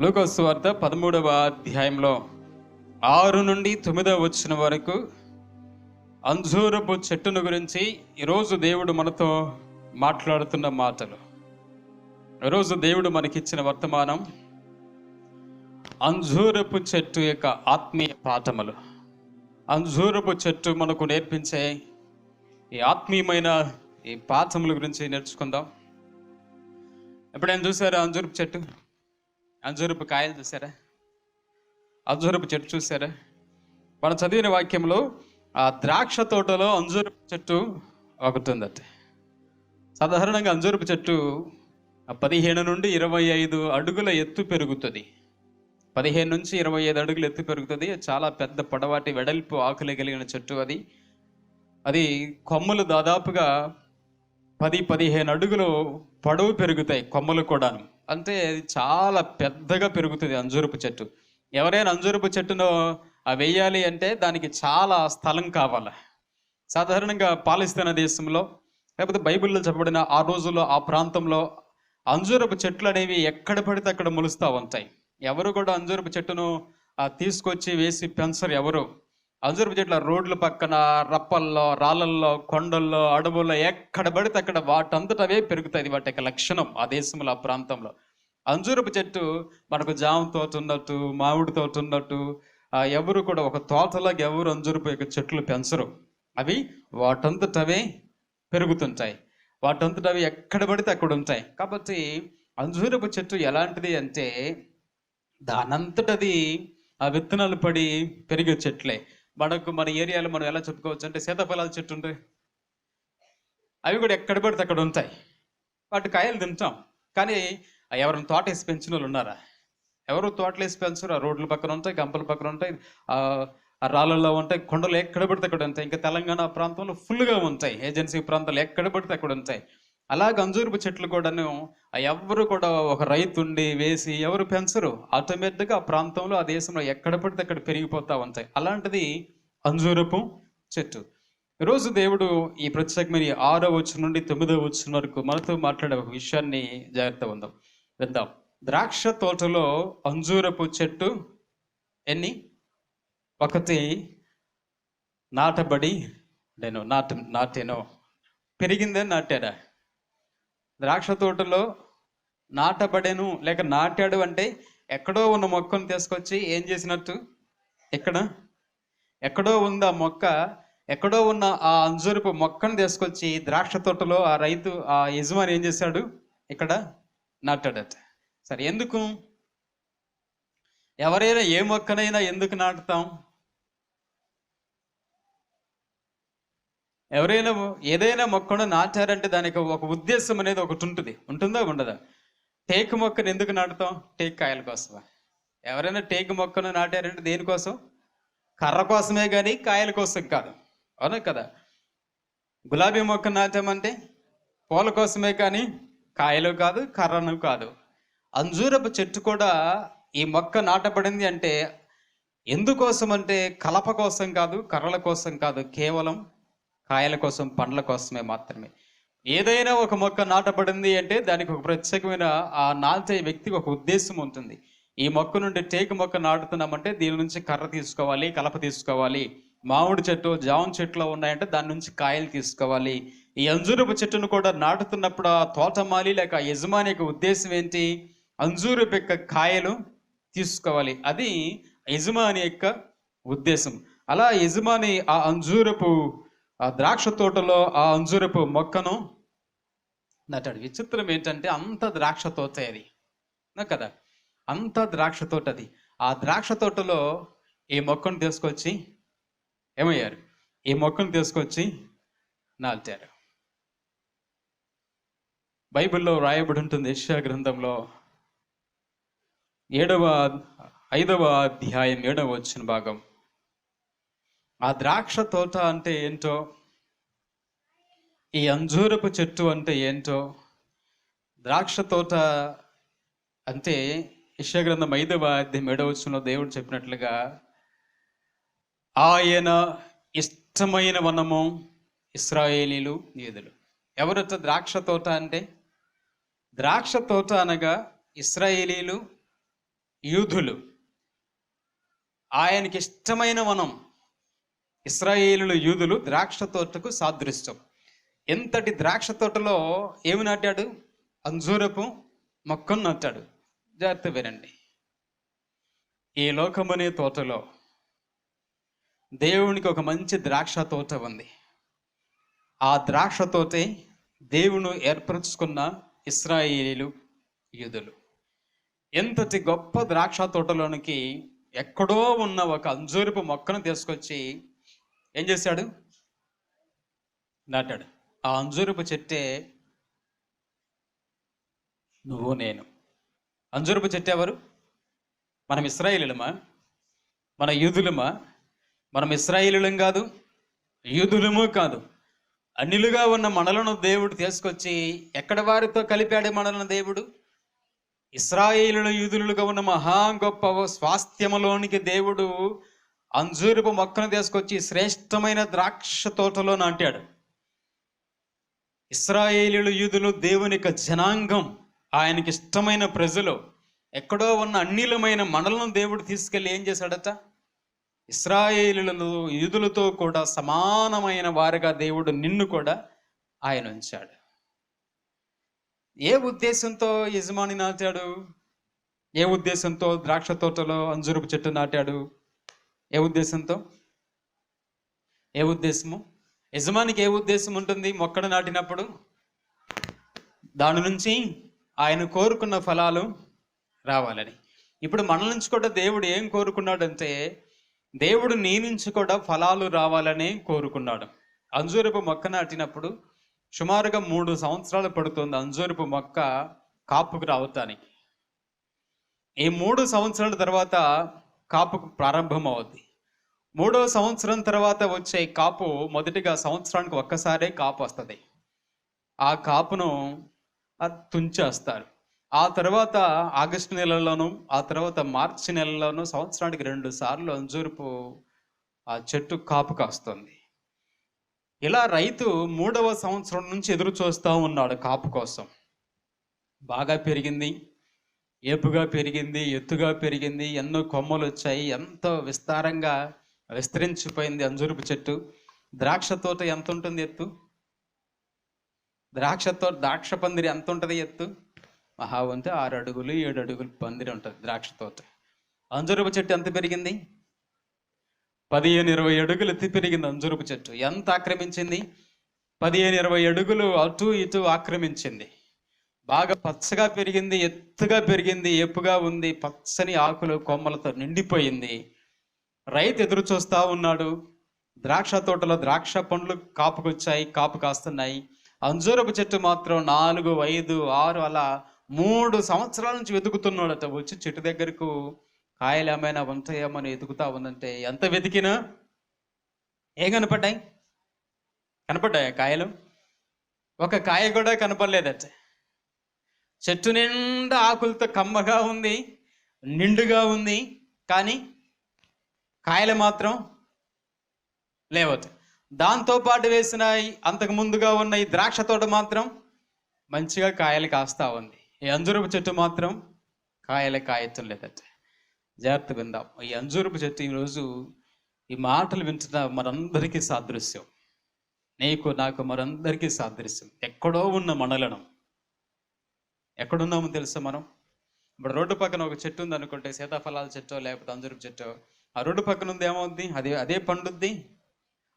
లూకా సువార్త 13వ అధ్యాయంలో 6 నుండి 9వ వచనం వరకు అంజూరపు చెట్టును గురించి ఈరోజు దేవుడు మనతో మాట్లాడుతున్న మాటలు. ఈరోజు దేవుడు మనకిచ్చిన వర్తమానం అంజూరపు చెట్టు యొక్క ఆత్మీయ పాఠములు. అంజూరపు చెట్టు మనకు నేర్పించే ఈ ఆత్మీయమైన ఈ పాఠముల గురించి నేర్చుకుందాం. ఎప్పుడైనా చూసారా అంజూరపు చెట్టు? అంజూరపు కాయలు చూసారా? అంజూరపు చెట్టు చూసారా? మనం చదివిన వాక్యంలో ఆ ద్రాక్ష తోటలో అంజూరపు చెట్టు ఒకటి ఉందట. సాధారణంగా అంజూరపు చెట్టు 15 నుండి 25 అడుగుల ఎత్తు పెరుగుతుంది. 15 నుంచి 25 అడుగుల ఎత్తు పెరుగుతుంది. చాలా పెద్ద పొడవాటి వెడల్పు ఆకులు కలిగిన చెట్టు అది. అది కొమ్మలు దాదాపుగా 10-15 అడుగులు పొడవు పెరుగుతాయి. కొమ్మలు కూడాను, అంటే అది చాలా పెద్దగా పెరుగుతుంది అంజూరపు చెట్టు. ఎవరైనా అంజూరపు చెట్టును వేయాలి అంటే దానికి చాలా స్థలం కావాలి. సాధారణంగా పాలస్తీనా దేశంలో లేకపోతే బైబిల్లో చెప్పబడిన ఆ రోజుల్లో ఆ ప్రాంతంలో అంజూరపు చెట్లు అనేవి ఎక్కడ పడితే అక్కడ మొలుస్తూ ఉంటాయి. ఎవరు కూడా అంజూరపు చెట్టును తీసుకొచ్చి వేసి పెంచరు. ఎవరు అంజూరపు చెట్ల రోడ్ల పక్కన, రప్పల్లో, రాళ్ళల్లో, కొండల్లో, అడవుల్లో ఎక్కడ పడితే అక్కడ వాటంతటవే పెరుగుతాయి. వాటి యొక్క లక్షణం ఆ దేశంలో, ఆ ప్రాంతంలో. అంజూరపు చెట్టు మనకు జామ తోట ఉన్నట్టు, మామిడి తోట ఉన్నట్టు ఎవరు కూడా ఒక తోటలాగా ఎవరు అంజూరపు యొక్క చెట్లు పెంచరు. అవి వాటంతటవే పెరుగుతుంటాయి. వాటంతటవి ఎక్కడ పడితే అక్కడ ఉంటాయి. కాబట్టి అంజూరపు చెట్టు ఎలాంటిది అంటే దానంతటది ఆ విత్తనాలు పడి పెరిగే చెట్లే. మన ఏరియాలో మనం ఎలా చెప్పుకోవచ్చు అంటే సీతాఫలాల చెట్టు ఉంటాయి. అవి కూడా ఎక్కడ పడితే అక్కడ ఉంటాయి. వాటి కాయలు తింటాం. కానీ ఎవరైనా తోట వేసి పెంచిన వాళ్ళు ఉన్నారా? ఎవరు తోటలు వేసి పెంచరు. ఆ రోడ్ల పక్కన ఉంటాయి, గంపల పక్కన ఉంటాయి, ఆ రాళ్ళల్లో ఉంటాయి, కొండలు ఎక్కడ పడితే అక్కడ ఉంటాయి. ఇంకా తెలంగాణ ప్రాంతంలో ఫుల్గా ఉంటాయి. ఏజెన్సీ ప్రాంతాలు ఎక్కడ పడితే అక్కడ ఉంటాయి. అలాగే అంజూరపు చెట్లు కూడాను ఎవరు కూడా ఒక రైతు ఉండి వేసి ఎవరు పెంచరు. ఆటోమేటిక్గా ఆ ప్రాంతంలో, ఆ దేశంలో ఎక్కడ పడితే అక్కడ పెరిగిపోతూ ఉంటాయి. అలాంటిది అంజూరపు చెట్టు. ఈరోజు దేవుడు ఈ ప్రత్యేకమైన 6వ వచనం నుండి 9వ వచనం వరకు మనతో మాట్లాడే ఒక విషయాన్ని జాగ్రత్త విందాం. ద్రాక్ష తోటలో అంజూరపు చెట్టు ఎన్ని? ఒకటి నాటబడి నాటేనో పెరిగిందే నాటాడా? ద్రాక్ష తోటలో నాటబడేను లేక నాటాడు అంటే ఎక్కడో ఉన్న మొక్కను తీసుకొచ్చి ఏం చేసినట్టు? ఎక్కడో ఉంది ఆ మొక్క, ఎక్కడో ఉన్న ఆ అంజూరపు మొక్కను తీసుకొచ్చి ద్రాక్ష తోటలో ఆ రైతు, ఆ యజమాని ఏం చేశాడు? ఇక్కడ నాటాడట. సరే, ఎందుకు? ఎవరైనా ఏ మొక్కనైనా ఎందుకు నాటుతాం? ఎవరైనా ఏదైనా మొక్కను నాటారంటే దానికి ఒక ఉద్దేశం అనేది ఒకటి ఉంటుంది. ఉంటుందా ఉండదా? టేకు మొక్కను ఎందుకు నాటుతాం? టేకు కాయల కోసమా? ఎవరైనా టేకు మొక్కను నాటారంటే దేనికోసం? కర్ర కోసమే కానీ కాయల కోసం కాదు. అవునా కదా? గులాబీ మొక్క నాటామంటే పూల కోసమే కానీ కాయలు కాదు, కర్రను కాదు. అంజూరపు చెట్టు కూడా ఈ మొక్క నాటబడింది అంటే ఎందుకోసం అంటే కలప కోసం కాదు, కర్రల కోసం కాదు, కేవలం కాయల కోసం, పండ్ల కోసమే మాత్రమే. ఏదైనా ఒక మొక్క నాటబడింది అంటే దానికి ఒక ప్రత్యేకమైన ఆ నాటే వ్యక్తికి ఒక ఉద్దేశం ఉంటుంది. ఈ మొక్క నుండి టేకు మొక్క నాటుతున్నామంటే దీని నుంచి కర్ర తీసుకోవాలి, కలప తీసుకోవాలి. మామిడి చెట్టు, జామ చెట్లు ఉన్నాయంటే దాని నుంచి కాయలు తీసుకోవాలి. ఈ అంజూరపు చెట్టును కూడా నాటుతున్నప్పుడు ఆ తోటమాలి లేక యజమాని యొక్క ఉద్దేశం ఏంటి? అంజూరపు యొక్క కాయలు తీసుకోవాలి. అది యజమాని యొక్క ఉద్దేశం. అలా యజమాని ఆ అంజూరపు ఆ ద్రాక్ష తోటలో ఆ అంజూరపు మొక్కను నాటాడు. విచిత్రం ఏంటంటే అంత ద్రాక్ష తోట అది కదా, అంత ద్రాక్ష తోట అది. ఆ ద్రాక్ష తోటలో ఈ మొక్కను తీసుకొచ్చి ఏమయ్యారు? ఈ మొక్కను తీసుకొచ్చి నాటారు. బైబిల్లో రాయబడి ఉంటుంది, యెషయా గ్రంథంలో 5వ అధ్యాయం 7వ వచన భాగం. ఆ ద్రాక్ష తోట అంటే ఏంటో, ఈ అంజూరపు చెట్టు అంటే ఏంటో, ద్రాక్ష తోట అంటే యెషయా గ్రంథం 5వ అధ్యాయం 7వ వచనంలో దేవుడు చెప్పినట్లుగా ఆయన ఇష్టమైన వనము ఇశ్రాయేలీలు, యూదులు. ఎవరొచ్చ ద్రాక్ష తోట అంటే? ద్రాక్ష తోట అనగా ఇశ్రాయేలీలు, యూదులు, ఆయనకి ఇష్టమైన వనం. ఇశ్రాయేలులు, యూదులు ద్రాక్ష తోటకు సాదృశ్యం. ఎంతటి ద్రాక్ష తోటలో ఏమి నాటాడు? అంజూరపు మొక్కను నాటాడు. జాగ్రత్త వినండి. ఈ లోకమనే తోటలో దేవునికి ఒక మంచి ద్రాక్ష తోట ఉంది. ఆ ద్రాక్ష తోటే దేవుడు ఏర్పరచుకున్న ఇశ్రాయేలీలు, యూదులు. ఎంతటి గొప్ప ద్రాక్ష తోటలోనికి ఎక్కడో ఉన్న ఒక అంజూరపు మొక్కను తీసుకొచ్చి ఏం చేశాడు? నాటాడు. ఆ అంజూరపు చెట్టే నువ్వు నేను. అంజూరపు చెట్టు ఎవరు? మనం ఇశ్రాయేలీలమా? మన యూదులమా? మనం ఇశ్రాయేలీలం కాదు, యూదులము కాదు. అన్యులుగా ఉన్న మనలను దేవుడు తీసుకొచ్చి ఎక్కడ వారితో కలిపాడు మనలను దేవుడు? ఇశ్రాయేలుల, యూదులుగా ఉన్న మహా గొప్ప స్వాస్థ్యములోనికి దేవుడు అంజూరపు మొక్కను తీసుకొచ్చి శ్రేష్టమైన ద్రాక్ష తోటలో నాటాడు. ఇశ్రాయేలుల, యూదులు దేవుని యొక్క జనాంగం, ఆయనకి ఇష్టమైన ప్రజలు. ఎక్కడో ఉన్న అన్యులమైన మనలను దేవుడు తీసుకెళ్ళి ఏం చేశాడట? ఇశ్రాయేలులను, యూదులతో కూడా సమానమైన వారిగా దేవుడు నిన్ను కూడా ఆయన ఉంచాడు. ఏ ఉద్దేశంతో యజమాని నాటాడు? ఏ ఉద్దేశంతో ద్రాక్ష తోటలో అంజూరపు చెట్టు నాటాడు? ఏ ఉద్దేశంతో? ఏ ఉద్దేశము? యజమానికి ఏ ఉద్దేశం ఉంటుంది? మొక్కను నాటినప్పుడు దాని నుంచి ఆయన కోరుకున్న ఫలాలు రావాలని. ఇప్పుడు మన నుంచి కూడా దేవుడు ఏం కోరుకున్నాడంటే, దేవుడు నీ నుంచి కూడా ఫలాలు రావాలని కోరుకున్నాడు. అంజూరపు మొక్క నాటినప్పుడు సుమారుగా 3 సంవత్సరాలు పడుతుంది అంజూరపు మొక్క కాపుకు రావటానికి. ఈ 3 సంవత్సరాల తర్వాత కాపుకు ప్రారంభం అవుద్ది. 3వ సంవత్సరం తర్వాత వచ్చే కాపు మొదటిగా సంవత్సరానికి ఒక్కసారే కాపు వస్తుంది. ఆ కాపును తుంచేస్తారు. ఆ తర్వాత ఆగస్టు నెలలోను, ఆ తర్వాత మార్చి నెలలోను సంవత్సరానికి 2 సార్లు అంజూరపు ఆ చెట్టు కాపు కాస్తుంది. ఇలా రైతు 3వ సంవత్సరం నుంచి ఎదురు చూస్తూ ఉన్నాడు కాపు కోసం. బాగా పెరిగింది, ఏపుగా పెరిగింది, ఎత్తుగా పెరిగింది, ఎన్నో కొమ్మలు వచ్చాయి, ఎంతో విస్తారంగా విస్తరించిపోయింది అంజూరపు చెట్టు. ద్రాక్ష తోట ఎంత ఉంటుంది ఎత్తు? ద్రాక్ష పందిరి ఎంత ఉంటుంది ఎత్తు? మహా ఉంటే 6 అడుగులు 7 అడుగులు పందిరి ఉంటుంది ద్రాక్ష తోట. అంజూరపు చెట్టు ఎంత పెరిగింది? 15-20 అడుగులు ఎత్తి పెరిగింది అంజూరపు చెట్టు. ఎంత ఆక్రమించింది? 15-20 అడుగులు అటు ఇటు ఆక్రమించింది. బాగా పచ్చగా పెరిగింది, ఎత్తుగా పెరిగింది, ఏపుగా ఉంది, పచ్చని ఆకులు కొమ్మలతో నిండిపోయింది. రైతు ఎదురు చూస్తూ ఉన్నాడు. ద్రాక్ష తోటలో ద్రాక్ష పండ్లు కాపుకొచ్చాయి, కాపు కాస్తున్నాయి. అంజూరపు చెట్టు మాత్రం 4, 5, 6 అలా 3 సంవత్సరాల నుంచి వెతుకుతున్నాడట. వచ్చి చెట్టు దగ్గరకు కాయలు ఏమైనా ఉంటాయేమని వెతుకుతా ఉందంటే ఎంత వెతికినా ఏం కనపడ్డాయి? కనపడ్డాయి కాయలు? ఒక కాయ కూడా కనపడలేదట. చెట్టు నిండా ఆకులతో కమ్మగా ఉంది, నిండుగా ఉంది, కానీ కాయలు మాత్రం లేవట. దాంతో పాటు వేసిన అంతకు ముందుగా ఉన్న ఈ ద్రాక్ష తోట మాత్రం మంచిగా కాయలు కాస్తా ఉంది. ఈ అంజూరపు చెట్టు మాత్రం కాయలు కాయటం లేదట. జాగ్రత్త విందాం. ఈ అంజూరపు చెట్టు ఈరోజు ఈ మాటలు వింటున్న మనందరికీ సాదృశ్యం. నీకు నాకు మనందరికీ సాదృశ్యం. ఎక్కడో ఉన్న మనలను ఎక్కడున్నామో తెలుసా మనం? ఇప్పుడు రోడ్డు పక్కన ఒక చెట్టు ఉంది అనుకుంటే, సీతాఫలాల చెట్టో లేకపోతే అంజూరపు చెట్టో, ఆ రోడ్డు పక్కన ఉంది ఏమవుద్ది? అదే పండుద్ది.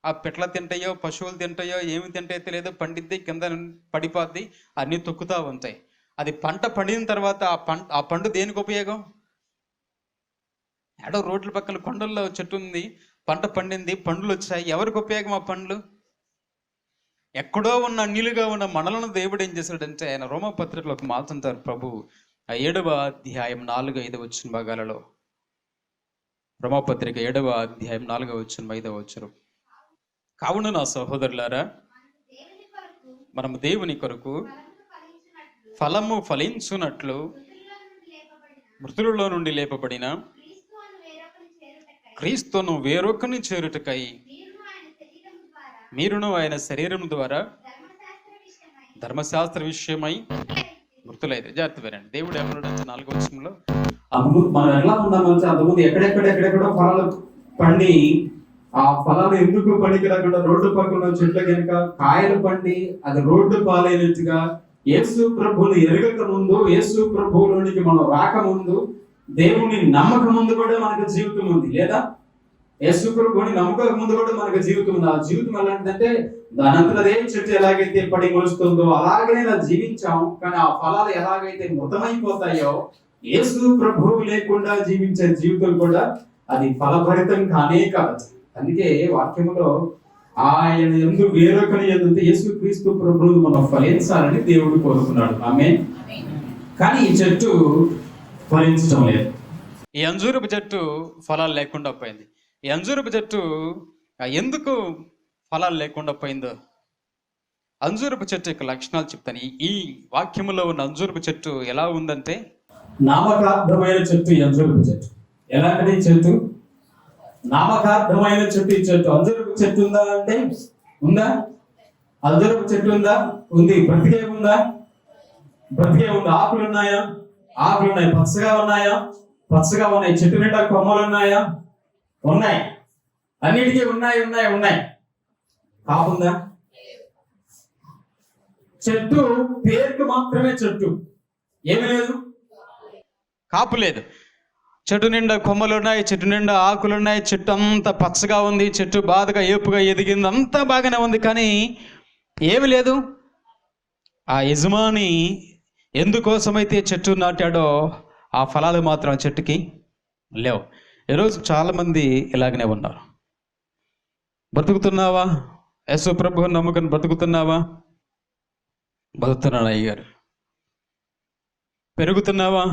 ఆ పెట్ల తింటాయో, పశువులు తింటాయో, ఏమి తింటాయో తెలియదు, పండిద్ది, కింద పడిపోద్ది, అన్నీ తొక్కుతూ ఉంటాయి. అది పంట పండిన తర్వాత ఆ పండు దేనికి ఉపయోగం? ఏడో రోడ్ల పక్కన కొండల్లో చెట్టు ఉంది, పంట పండింది, పండ్లు వచ్చాయి, ఎవరికి ఉపయోగం ఆ పండ్లు? ఎక్కడో ఉన్న అన్యులుగా ఉన్న మనలను దేవుడు ఏం చేశాడంటే, ఆయన రోమపత్రికలో ఒక మాట అంటారు ప్రభు, ఆ 7వ అధ్యాయం 4-5 వచ్చిన భాగాలలో. రోమపత్రిక 7వ అధ్యాయం 4 వచ్చిన 5 వచ్చును. కావున నా సహోదరులారా, మనము దేవుని కొరకు ఫలము ఫలించున్నట్లు మృతులలో నుండి లేపబడిన క్రీస్తును వేరొకరిని చేరుటకై మీరును ఆయన శరీరం ద్వారా ధర్మశాస్త్ర విషయమై మృతులైతే. జాగ్రత్త వినండి. దేవుడు ఏమన్నాడంటే 4వ వచనంలో, అంతకుముందు మనం ఎలా ఉన్నామంటే అంతకుముందు ఎక్కడెక్కడెక్కడెక్కడో ఫలాలు పండి, ఆ ఫలాలు ఎందుకు పనికి రాకుండా రోడ్డు పక్కన చెట్ల కనుక కాయలు పండి అది రోడ్డు పాలైనట్టుగా యేసు ప్రభువుని ఎరగక ముందు, యేసు ప్రభువులోనికి మనం రాకముందు, దేవుని నమ్మక ముందు కూడా మనకు జీవితం ఉంది లేదా? యేసు ప్రభువుని నమ్మక ముందు కూడా మనకు జీవితం ఉంది. ఆ జీవితం ఎలాంటిదంటే దానంతరదే చెట్టు ఎలాగైతే పడి మొలుస్తుందో అలాగనే జీవించాం. కానీ ఆ ఫలాలు ఎలాగైతే మృతమైపోతాయో, యేసు ప్రభువు లేకుండా జీవించే జీవితం కూడా అది ఫలభరితం కానే కాదు. అందుకే వాక్యములో ఆయన యందు వేరొకని యందు యేసు క్రీస్తు ప్రభువును మనం ఫలించాలని దేవుడు కోరుకున్నాడు. ఆమేన్. కానీ ఈ చెట్టు ఫలించడం లేదు. ఈ అంజూరపు చెట్టు ఫలాలు లేకుండా పోయింది. ఈ అంజూరపు చెట్టు ఎందుకు ఫలాలు లేకుండా పోయిందో, అంజూరపు చెట్టు యొక్క లక్షణాలు చెప్తాను. ఈ వాక్యములో ఉన్న అంజూరపు చెట్టు ఎలా ఉందంటే, నామకార్థమైన చెట్టు ఈ అంజూరపు చెట్టు. ఎలాంటిది చెట్టు? నామకార్థమైన చెట్టు ఈ చెట్టు. అంజూరపు చెట్టు ఉందా అంటే ఉందా? అంజూరపు చెట్టు ఉందా? ఉంది. బ్రతికే ఉందా? బ్రతికే ఉంది. ఆకులు ఉన్నాయా? ఆకులు ఉన్నాయి. పచ్చగా ఉన్నాయా? పచ్చగా ఉన్నాయి. చెట్టు నిండా కొమ్మలు ఉన్నాయా? ఉన్నాయి. అన్నిటికీ ఉన్నాయి ఉన్నాయి ఉన్నాయి. కాపుందా? చెట్టు పేరుకు మాత్రమే చెట్టు, ఏమి లేదు, కాపు లేదు. చెట్టు నిండా కొమ్మలు ఉన్నాయి, చెట్టు నిండా ఆకులు ఉన్నాయి, చెట్టు అంతా పచ్చగా ఉంది, చెట్టు బాధగా ఏపుగా ఎదిగింది, అంతా బాగానే ఉంది. కానీ ఏమి లేదు. ఆ యజమాని ఎందుకోసమైతే చెట్టు నాటాడో ఆ ఫలాలు మాత్రం ఆ చెట్టుకి లేవు. ఈరోజు చాలామంది ఇలాగనే ఉన్నారు. బ్రతుకుతున్నావా? యేసు ప్రభువుని నమ్ముకొని బ్రతుకుతున్నావా? బతుకుతున్నాడు అయ్యారు. పెరుగుతున్నావా?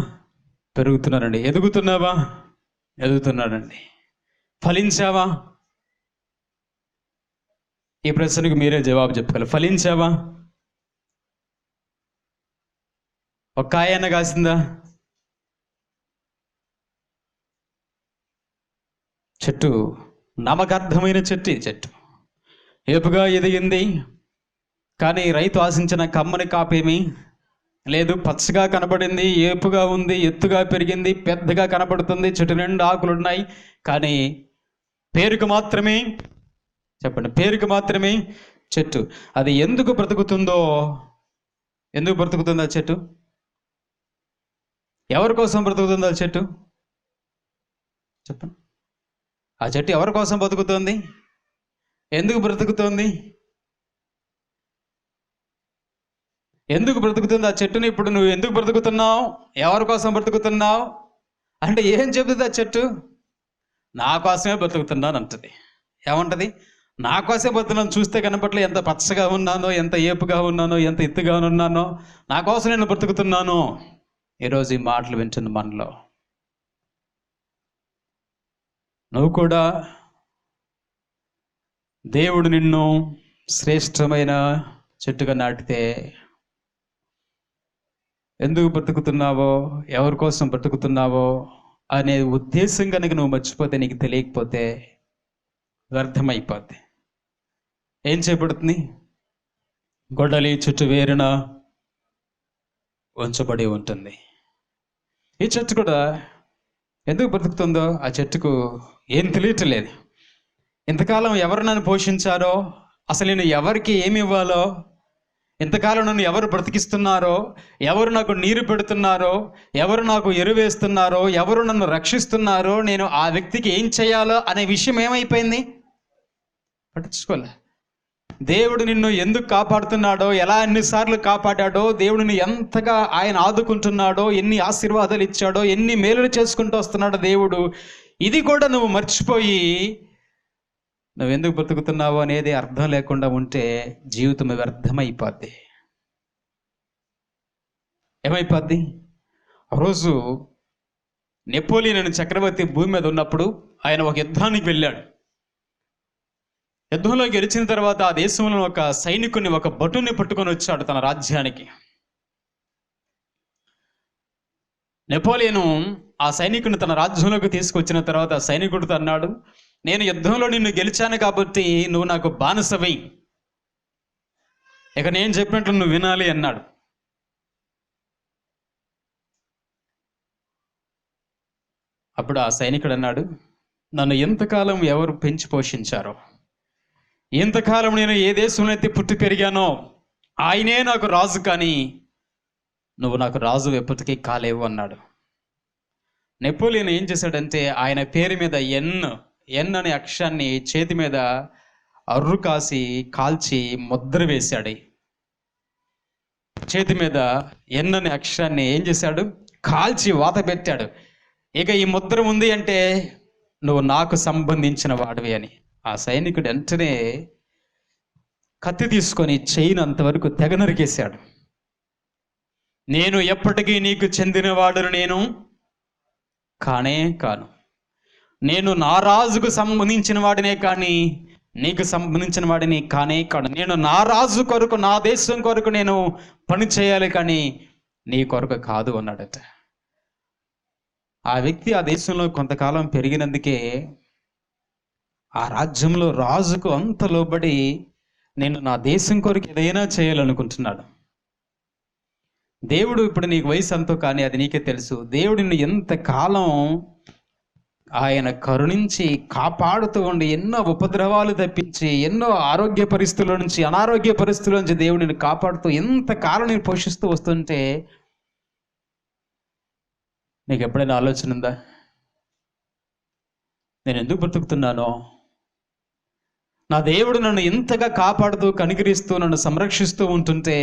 పెరుగుతున్నారండి. ఎదుగుతున్నావా? ఎదుగుతున్నాడండి. ఫలించావా? ఈ ప్రశ్నకు మీరే జవాబు చెప్పాలి. ఫలించావా? ఒక కాయన కాసిందా? చెట్టు నామకార్థమైన చెట్టు. ఈ చెట్టు ఏపుగా ఎదిగింది, కానీ రైతు ఆశించిన కమ్మని కాపేమీ లేదు. పచ్చగా కనబడింది, ఏపుగా ఉంది, ఎత్తుగా పెరిగింది, పెద్దగా కనబడుతుంది, చెట్టు నిండా ఆకులు ఉన్నాయి. కానీ పేరుకు మాత్రమే, చెప్పండి, పేరుకు మాత్రమే చెట్టు. అది ఎందుకు బ్రతుకుతుందో, ఎందుకు బ్రతుకుతుందో ఆ చెట్టు? ఎవరి కోసం బ్రతుకుతుందో ఆ చెట్టు? చెప్పండి. ఆ చెట్టు ఎవరి కోసం బ్రతుకుతుంది? ఎందుకు బ్రతుకుతుంది? ఎందుకు బ్రతుకుతుంది ఆ చెట్టుని? ఇప్పుడు నువ్వు ఎందుకు బ్రతుకుతున్నావు? ఎవరి కోసం బ్రతుకుతున్నావు అంటే ఏం చెబుతుంది ఆ చెట్టు? నా కోసమే బ్రతుకుతున్నాను అంటది. ఏమంటది? నా కోసమే బ్రతుకున్నాను. చూస్తే కనపట్లే ఎంత పచ్చగా ఉన్నానో, ఎంత ఏపుగా ఉన్నానో, ఎంత ఎత్తుగా ఉన్నానో, నా కోసం నేను బ్రతుకుతున్నాను. ఈరోజు ఈ మాటలు వింటున్న మనలో నువ్వు కూడా దేవుడు నిన్ను శ్రేష్టమైన చెట్టుగా నాటితే ఎందుకు బ్రతుకుతున్నావో, ఎవరి కోసం బ్రతుకుతున్నావో అనే ఉద్దేశం కనుక నువ్వు మర్చిపోతే, నీకు తెలియకపోతే వ్యర్థమైపోద్ది. ఏం చేయబడుతుంది? గొడ్డలి చెట్టు వేరున ఉంచబడి ఉంటుంది. ఈ చెట్టు కూడా ఎందుకు బ్రతుకుతుందో ఆ చెట్టుకు ఏం తెలియట్లేదు. ఇంతకాలం ఎవరు నన్ను పోషించారో, అసలు నేను ఎవరికి ఏమి ఇవ్వాలో, ఇంతకాలం నన్ను ఎవరు బ్రతికిస్తున్నారో, ఎవరు నాకు నీరు పెడుతున్నారో, ఎవరు నాకు ఎరువేస్తున్నారో, ఎవరు నన్ను రక్షిస్తున్నారో, నేను ఆ వ్యక్తికి ఏం చేయాలో అనే విషయం ఏమైపోయింది? పట్టించుకోలే. దేవుడు నిన్ను ఎందుకు కాపాడుతున్నాడో, ఎలా ఎన్నిసార్లు కాపాడాడో, దేవుడిని ఎంతగా ఆయన ఆదుకుంటున్నాడో, ఎన్ని ఆశీర్వాదాలు ఇచ్చాడో, ఎన్ని మేలులు చేసుకుంటూ వస్తున్నాడో దేవుడు, ఇది కూడా నువ్వు మర్చిపోయి నువ్వు ఎందుకు బ్రతుకుతున్నావు అనేది అర్థం లేకుండా ఉంటే జీవితం వ్యర్థమైపోద్ది. ఏమైపోద్ది? రోజు నెపోలియన్ అనే చక్రవర్తి భూమి మీద ఉన్నప్పుడు ఆయన ఒక యుద్ధానికి వెళ్ళాడు. యుద్ధంలో గెలిచిన తర్వాత ఆ దేశంలో ఒక సైనికుని, ఒక భటుని పట్టుకొని వచ్చాడు తన రాజ్యానికి. నెపోలియను ఆ సైనికుని తన రాజ్యంలోకి తీసుకొచ్చిన తర్వాత ఆ సైనికుడితో అన్నాడు, నేను యుద్ధంలో నిన్ను గెలిచాను కాబట్టి నువ్వు నాకు బానిసవై, ఇక నేను చెప్పినట్లు నువ్వు వినాలి అన్నాడు. అప్పుడు ఆ సైనికుడు అన్నాడు, నన్ను ఎంతకాలం ఎవరు పెంచి పోషించారో, ఎంతకాలం నేను ఏ దేశంలో అయితే పుట్టి పెరిగానో ఆయనే నాకు రాజు, కానీ నువ్వు నాకు రాజు ఎప్పటికీ కాలేవు అన్నాడు. నెపోలియన్ ఏం చేశాడంటే ఆయన పేరు మీద ఎన్ అనే అక్షరాన్ని చేతి మీద అర్రు కాసి కాల్చి ముద్ర వేశాడు. చేతి మీద ఎన్ అనే అక్షరాన్ని ఏం చేశాడు, కాల్చి వాత పెట్టాడు. ఇక ఈ ముద్ర ఉంది అంటే నువ్వు నాకు సంబంధించిన వాడివి అని. ఆ సైనికుడు వెంటనే కత్తి తీసుకొని చెయ్యిని అంతవరకు తెగ నరికేశాడు. నేను ఎప్పటికీ నీకు చెందినవాడును నేను కానే కాను, నేను నా రాజుకు సంబంధించిన వాడినే కానీ నీకు సంబంధించిన వాడిని కానే కాను. నేను నా రాజు కొరకు, నా దేశం కొరకు నేను పని చేయాలి, కానీ నీ కొరకు కాదు అన్నాడట. ఆ వ్యక్తి ఆ దేశంలో కొంతకాలం పెరిగినందుకే ఆ రాజ్యంలో రాజుకు అంత లోబడి నేను నా దేశం కొరకు ఏదైనా చేయాలనుకుంటున్నాడు. దేవుడు ఇప్పుడు నీకు వయసు అంతో కానీ అది నీకే తెలుసు. దేవుడు నిన్ను ఎంతకాలం ఆయన కరుణించి కాపాడుతూ ఉండి ఎన్నో ఉపద్రవాలు తప్పించి ఎన్నో ఆరోగ్య పరిస్థితుల నుంచి, అనారోగ్య పరిస్థితుల నుంచి దేవుడు నిన్ను కాపాడుతూ ఎంతకాలం నేను పోషిస్తూ వస్తుంటే నీకు ఎప్పుడైనా ఆలోచన ఉందా, నేను ఎందుకు బ్రతుకుతున్నానో? నా దేవుడు నన్ను ఎంతగా కాపాడుతూ కనికరిస్తూ నన్ను సంరక్షిస్తూ ఉంటుంటే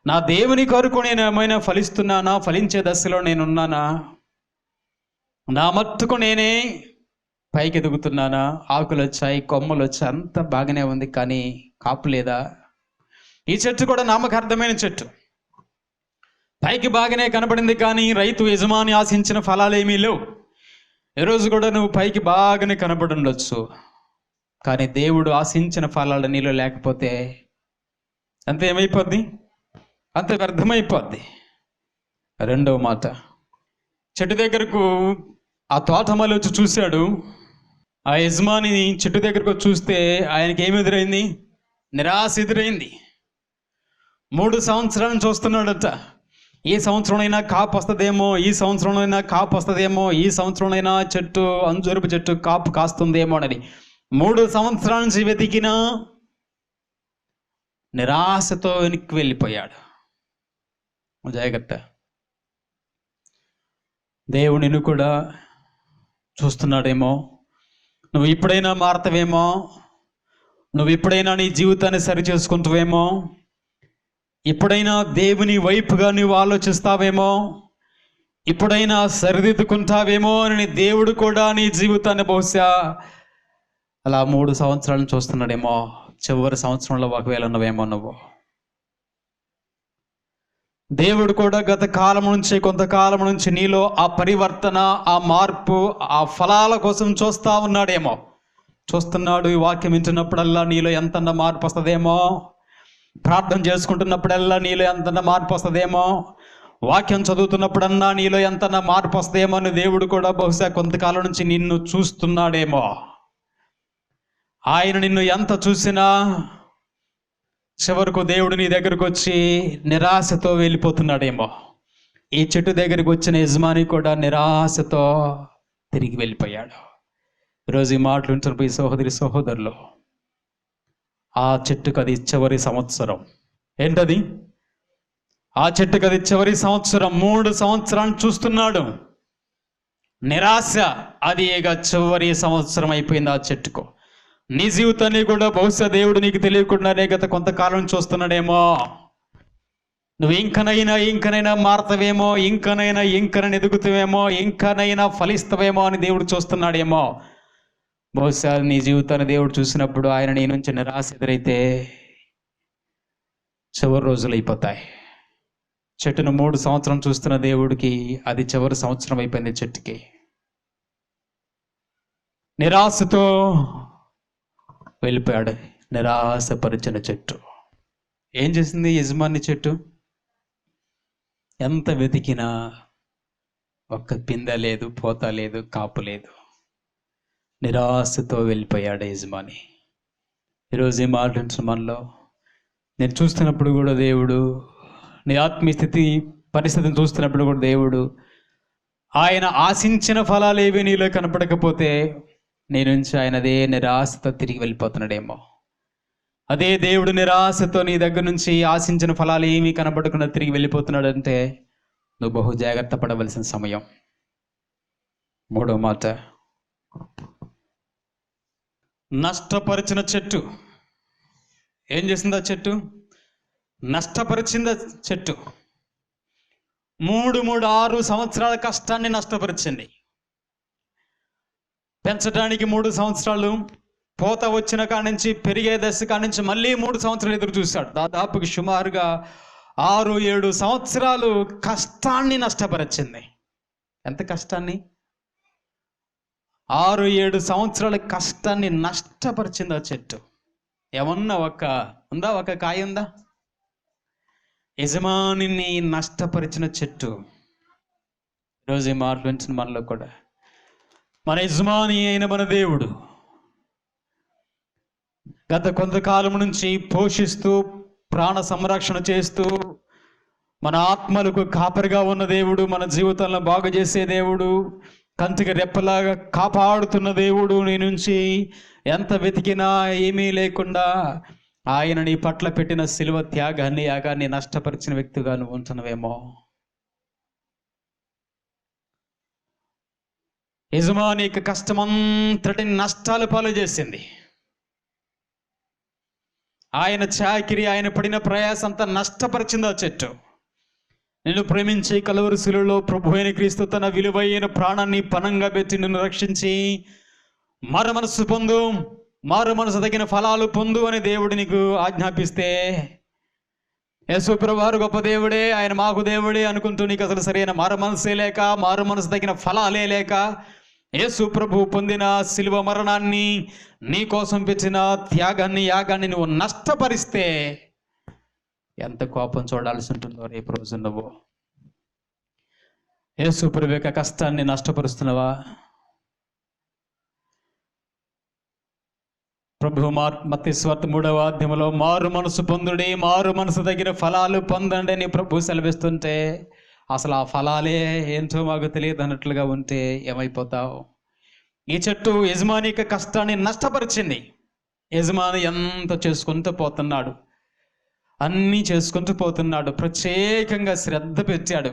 నా దేవుని కొరకు నేను ఏమైనా ఫలిస్తున్నానా, ఫలించే దశలో నేనున్నానా? నా మట్టుకు నేనే పైకి ఎదుగుతున్నానా? ఆకులు వచ్చాయి, కొమ్మలు వచ్చాయి, అంత బాగానే ఉంది, కానీ కాపు లేదా? ఈ చెట్టు కూడా నామకార్థమైన చెట్టు, పైకి బాగానే కనబడింది, కానీ రైతు యజమాని ఆశించిన ఫలాలు ఏమీ లేవు. ఈరోజు కూడా నువ్వు పైకి బాగానే కనబడి ఉండొచ్చు, కానీ దేవుడు ఆశించిన ఫలాలు నీలో లేకపోతే అంత ఏమైపోద్ది? అంత వ్యర్థమైపోద్ది. రెండవ మాట, చెట్టు దగ్గరకు ఆ తోటమాలి వచ్చి చూశాడు. ఆ యజమాని చెట్టు దగ్గరకు వచ్చి చూస్తే ఆయనకి ఏమి ఎదురైంది? నిరాశ ఎదురైంది. 3 సంవత్సరాలను చూస్తున్నాడట. ఈ సంవత్సరంలో కాపు వస్తుందేమో, ఈ సంవత్సరంలో కాపు వస్తుందేమో, ఈ సంవత్సరంలో చెట్టు, అంజూరపు చెట్టు కాపు కాస్తుందేమో అని 3 సంవత్సరాల నుంచి వెతికినా నిరాశతో వెనక్కి వెళ్ళిపోయాడు. జాగ్రత్త, దేవుడు నిన్ను కూడా చూస్తున్నాడేమో. నువ్వు ఇప్పుడైనా మారతావేమో, నువ్వు ఇప్పుడైనా నీ జీవితాన్ని సరి చేసుకుంటావేమో, ఇప్పుడైనా దేవుని వైపుగా నువ్వు ఆలోచిస్తావేమో, ఇప్పుడైనా సరిదిద్దుకుంటావేమో అని దేవుడు కూడా నీ జీవితాన్ని బహుశా అలా 3 సంవత్సరాలను చూస్తున్నాడేమో. చివరి సంవత్సరంలో ఒకవేళ నువ్వేమో నువ్వు. దేవుడు కూడా గత కాలం నుంచి, కొంతకాలం నుంచి నీలో ఆ పరివర్తన, ఆ మార్పు, ఆ ఫలాల కోసం చూస్తూ ఉన్నాడేమో, చూస్తున్నాడు. ఈ వాక్యం వింటున్నప్పుడల్లా నీలో ఎంతన్నా మార్పు వస్తుందేమో, ప్రార్థన చేసుకుంటున్నప్పుడల్లా నీలో ఎంతన్నా మార్పు వస్తుందేమో, వాక్యం చదువుతున్నప్పుడన్నా నీలో ఎంతన్నా మార్పు వస్తుందేమో అని దేవుడు కూడా బహుశా కొంతకాలం నుంచి నిన్ను చూస్తున్నాడేమో. ఆయన నిన్ను ఎంత చూసినా చివరకు దేవుడు నీ దగ్గరకు వచ్చి నిరాశతో వెళ్ళిపోతున్నాడేమో. ఈ చెట్టు దగ్గరికి వచ్చిన యజమాని కూడా నిరాశతో తిరిగి వెళ్ళిపోయాడు. ఈరోజు ఈ మాటలు వింటున్న సహోదరి సహోదరులు, ఆ చెట్టుకు అది చివరి సంవత్సరం. ఏంటది? ఆ చెట్టుకు అది చివరి సంవత్సరం. 3 సంవత్సరాలు చూస్తున్నాడు, నిరాశ. అది ఇక చివరి సంవత్సరం అయిపోయింది ఆ చెట్టుకు. నీ జీవితాన్ని కూడా బహుశా దేవుడు నీకు తెలియకుండానే గత కొంతకాలం చూస్తున్నాడేమో. నువ్వు ఇంకనైనా మారతావేమో, ఇంకనైనా ఎదుగుతావేమో, ఇంకనైనా ఫలిస్తావేమో అని దేవుడు చూస్తున్నాడేమో. బహుశా నీ జీవితాన్ని దేవుడు చూసినప్పుడు ఆయన నీ నుంచి నిరాశ ఎదురైతే చివరి రోజులు అయిపోతాయి. చెట్టును 3 సంవత్సరం చూస్తున్న దేవుడికి అది చివరి సంవత్సరం అయిపోయింది. చెట్టుకి నిరాశతో వెళ్ళిపోయాడు. నిరాశపరిచిన చెట్టు ఏం చేసింది? యజమాని చెట్టు ఎంత వెతికినా ఒక్క పిందె లేదు, పోత లేదు, కాపు లేదు. నిరాశతో వెళ్ళిపోయాడు యజమాని. ఈరోజు ఈ మాట మనలో నేను చూస్తున్నప్పుడు కూడా దేవుడు, నీ ఆత్మీయ స్థితి పరిస్థితిని చూస్తున్నప్పుడు కూడా దేవుడు ఆయన ఆశించిన ఫలాలు ఏవి నీలో కనపడకపోతే నీ నుంచి ఆయన అదే నిరాశతో తిరిగి వెళ్ళిపోతున్నాడేమో. అదే దేవుడు నిరాశతో నీ దగ్గర నుంచి ఆశించిన ఫలాలు ఏమీ కనపడకుండా తిరిగి వెళ్ళిపోతున్నాడంటే నువ్వు బహు జాగ్రత్త పడవలసిన సమయం. మూడో మాట, నష్టపరిచిన చెట్టు. ఏం చేసింది ఆ చెట్టు? నష్టపరిచింది ఆ చెట్టు. 6 సంవత్సరాల కష్టాన్ని నష్టపరిచింది. పెంచడానికి 3 సంవత్సరాలు, పోత వచ్చిన కాడి నుంచి పెరిగే దశ కాడి నుంచి మళ్ళీ 3 సంవత్సరాలు ఎదురు చూశాడు. దాదాపుకి సుమారుగా 6-7 సంవత్సరాలు కష్టాన్ని నష్టపరిచింది. ఎంత కష్టాన్ని? 6-7 సంవత్సరాల కష్టాన్ని నష్టపరిచింది ఆ చెట్టు. ఏమన్నా ఒక కాయ ఉందా? యజమానిని నష్టపరిచిన చెట్టు. ఈరోజు ఈ మాటలు వింటున్న మనలో కూడా మన యజమాని అయిన మన దేవుడు గత కొంతకాలం నుంచి పోషిస్తూ ప్రాణ సంరక్షణ చేస్తూ మన ఆత్మలకు కాపరిగా ఉన్న దేవుడు, మన జీవితాలను బాగు చేసే దేవుడు, కంటికి రెప్పలాగా కాపాడుతున్న దేవుడు, నీ నుంచి ఎంత వెతికినా ఏమీ లేకుండా ఆయన నీ పట్ల పెట్టిన శిలువ త్యాగాన్ని, యాగాన్ని నష్టపరిచిన వ్యక్తిగా నువ్వు ఉంటున్నావేమో. యజమాని కష్టమంతటిని నష్టాల పాలు చేసింది. ఆయన చాకిరి, ఆయన పడిన ప్రయాసం అంతా నష్టపరిచింది ఆ చెట్టు. నిన్ను ప్రేమించి కలువరి శిలువలో ప్రభు అయిన క్రీస్తు తన విలువైన ప్రాణాన్ని పణంగా పెట్టి నిన్ను రక్షించి మారు మనసు తగిన ఫలాలు పొందు అని దేవుడు నీకు ఆజ్ఞాపిస్తే, యేసు ప్రభువారు గొప్ప దేవుడే, ఆయన మాకు దేవుడే అనుకుంటూ నీకు అసలు సరైన మారు మనసు తగిన ఫలాలే లేక యేసు ప్రభు పొందిన శిలువ మరణాన్ని, నీ కోసం పెట్టిన త్యాగాన్ని, యాగాన్ని నువ్వు నష్టపరిస్తే ఎంత కోపం చూడాల్సి ఉంటుందో రేపు రోజు. నువ్వు యేసు ప్రభు యొక్క కష్టాన్ని నష్టపరుస్తున్నావా? ప్రభు మత్తయి సువార్త 3వ అధ్యాయంలో మారు మనసు పొందుడి, మారు మనసు తగిన ఫలాలు పొందండి అని ప్రభు సెలవిస్తుంటే అసలు ఆ ఫలాలే ఏంటో మాకు తెలియదు అన్నట్లుగా ఉంటే ఏమైపోతావు? ఈ చెట్టు యజమాని యొక్క కష్టాన్ని నష్టపరిచింది. యజమాని ఎంత చేసుకుంటూ పోతున్నాడు, అన్నీ చేసుకుంటూ పోతున్నాడు. ప్రత్యేకంగా శ్రద్ధ పెట్టాడు.